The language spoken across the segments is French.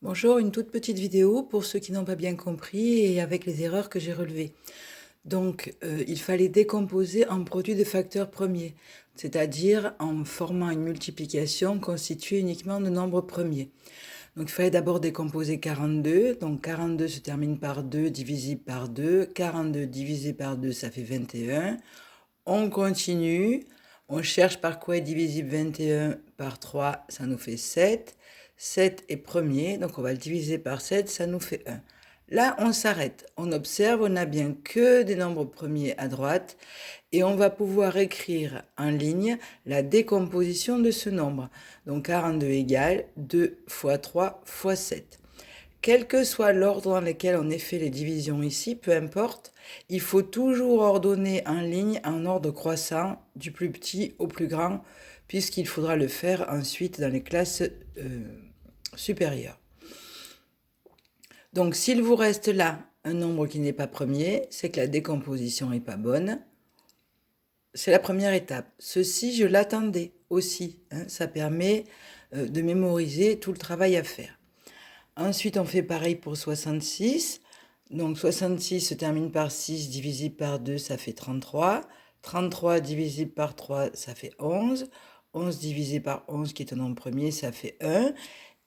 Bonjour, une toute petite vidéo pour ceux qui n'ont pas bien compris et avec les erreurs que j'ai relevées. Donc, il fallait décomposer en produit de facteurs premiers, c'est-à-dire en formant une multiplication constituée uniquement de nombres premiers. Donc, il fallait d'abord décomposer 42. Donc, 42 se termine par 2 divisible par 2. 42 divisé par 2, ça fait 21. On continue. On cherche par quoi est divisible 21 par 3, ça nous fait 7. 7 est premier, donc on va le diviser par 7, ça nous fait 1. Là, on s'arrête. On observe, on n'a bien que des nombres premiers à droite et on va pouvoir écrire en ligne la décomposition de ce nombre. Donc 42 égale 2 fois 3 fois 7. Quel que soit l'ordre dans lequel on ait fait les divisions ici, peu importe, il faut toujours ordonner en ligne en ordre croissant du plus petit au plus grand, puisqu'il faudra le faire ensuite dans les classes supérieures. Donc s'il vous reste là un nombre qui n'est pas premier, c'est que la décomposition n'est pas bonne. C'est la première étape. Ceci, je l'attendais aussi. Ça permet de mémoriser tout le travail à faire. Ensuite, on fait pareil pour 66. Donc 66 se termine par 6 divisé par 2, ça fait 33. 33 divisé par 3, ça fait 11. 11 divisé par 11, qui est un nombre premier, ça fait 1.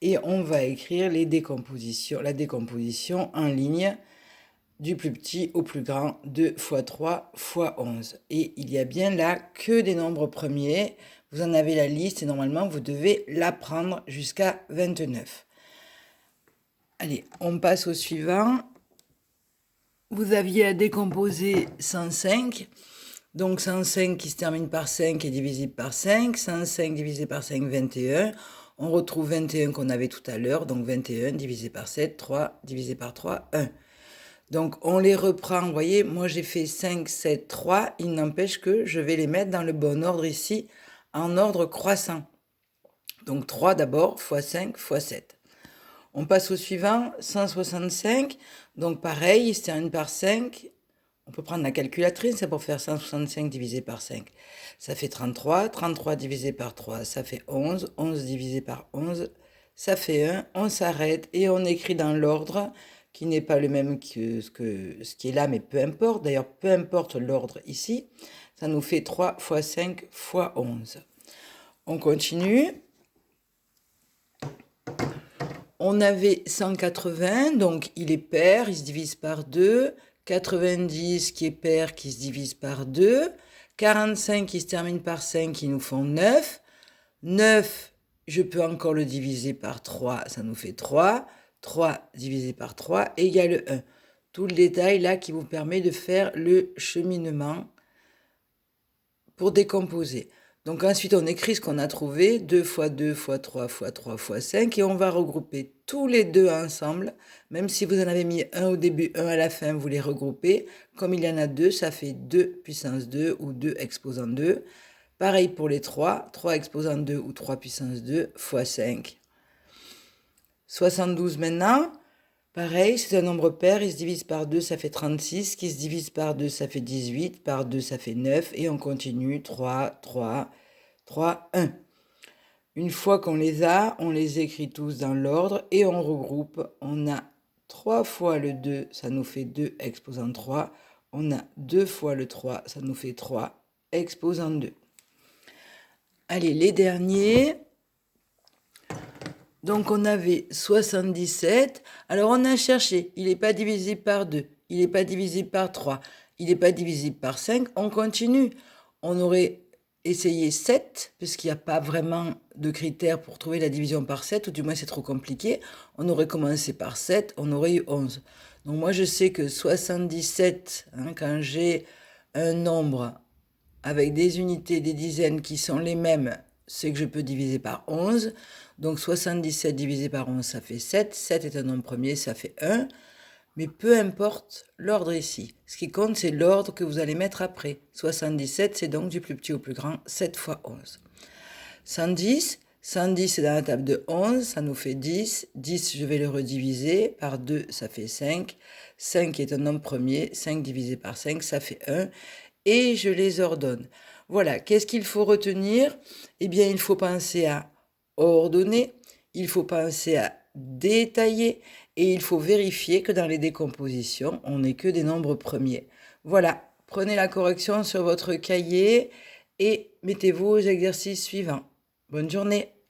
Et on va écrire la décomposition en ligne du plus petit au plus grand, 2 fois 3 fois 11. Et il y a bien là que des nombres premiers. Vous en avez la liste et normalement, vous devez la prendre jusqu'à 29. Allez, on passe au suivant. Vous aviez à décomposer 105. Donc 105 qui se termine par 5 est divisible par 5. 105 divisé par 5, 21. On retrouve 21 qu'on avait tout à l'heure. Donc 21 divisé par 7, 3 divisé par 3, 1. Donc on les reprend. Vous voyez, moi j'ai fait 5, 7, 3. Il n'empêche que je vais les mettre dans le bon ordre ici, en ordre croissant. Donc 3 d'abord, fois 5, fois 7. On passe au suivant, 165. Donc pareil, il se termine par 5. On peut prendre la calculatrice, c'est pour faire 165 divisé par 5. Ça fait 33. 33 divisé par 3, ça fait 11. 11 divisé par 11, ça fait 1. On s'arrête et on écrit dans l'ordre qui n'est pas le même que ce qui est là, mais peu importe. D'ailleurs, peu importe l'ordre ici. Ça nous fait 3 fois 5 fois 11. On continue. On avait 180, donc il est pair, il se divise par 2. 90 qui est pair, qui se divise par 2. 45 qui se termine par 5, qui nous font 9. 9, je peux encore le diviser par 3, ça nous fait 3. 3 divisé par 3 égale 1. Tout le détail là qui vous permet de faire le cheminement pour décomposer. Donc ensuite, on écrit ce qu'on a trouvé, 2 fois 2 fois 3 fois 3 fois 5, et on va regrouper tous les deux ensemble. Même si vous en avez mis un au début, un à la fin, vous les regroupez. Comme il y en a deux, ça fait 2 puissance 2 ou 2 exposant 2. Pareil pour les 3, 3 exposant 2 ou 3 puissance 2 fois 5. 72 maintenant. Pareil, c'est un nombre pair, il se divise par 2, ça fait 36, qui se divise par 2, ça fait 18, par 2, ça fait 9, et on continue, 3, 3, 3, 1. Une fois qu'on les a, on les écrit tous dans l'ordre, et on regroupe. On a 3 fois le 2, ça nous fait 2 exposant 3. On a 2 fois le 3, ça nous fait 3 exposant 2. Allez, les derniers. Donc on avait 77. Alors on a cherché, il n'est pas divisible par 2, il n'est pas divisible par 3, il n'est pas divisible par 5. On continue. On aurait essayé 7, puisqu'il n'y a pas vraiment de critères pour trouver la division par 7, ou du moins c'est trop compliqué. On aurait commencé par 7, on aurait eu 11. Donc moi je sais que 77, quand j'ai un nombre avec des unités, des dizaines qui sont les mêmes, c'est que je peux diviser par 11. Donc 77 divisé par 11, ça fait 7. 7 est un nombre premier, ça fait 1. Mais peu importe l'ordre ici. Ce qui compte, c'est l'ordre que vous allez mettre après. 77, c'est donc du plus petit au plus grand, 7 fois 11. 110, 110 c'est dans la table de 11, ça nous fait 10. 10, je vais le rediviser. Par 2, ça fait 5. 5 est un nombre premier, 5 divisé par 5, ça fait 1. Et je les ordonne. Voilà, qu'est-ce qu'il faut retenir? Eh bien, il faut penser à ordonner, il faut penser à détailler. Et il faut vérifier que dans les décompositions, on n'ait que des nombres premiers. Voilà, prenez la correction sur votre cahier et mettez-vous aux exercices suivants. Bonne journée!